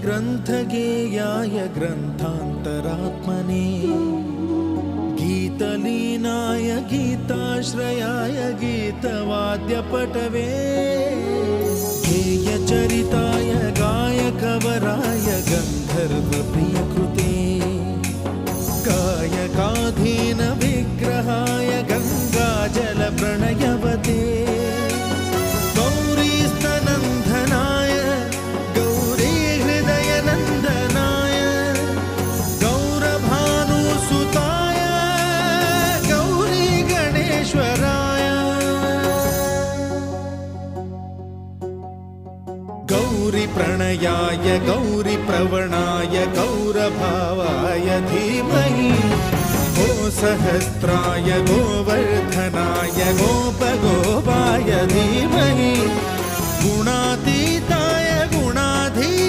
ग्रन्थगेयाय ग्रन्थान्तरात्मने गीतलीनाय गीताश्रयाय गीतवाद्यपटवे गेयचरिताय गायकवराय गन्धर्वप्रियकृते गायकाधीन विग्रहाय गङ्गाजलप्रणयवते गौरीस्तनन्दनाय गौरीहृदयनन्दनाय गौरभानुसुताय गौरीगणेश्वराय गौरीप्रणयाय गौरीप्रवणाय गौरभावाय धीमहि गोसहस्राय गोवर्धनाय गोपगोपाय धीमहि गुणातीताय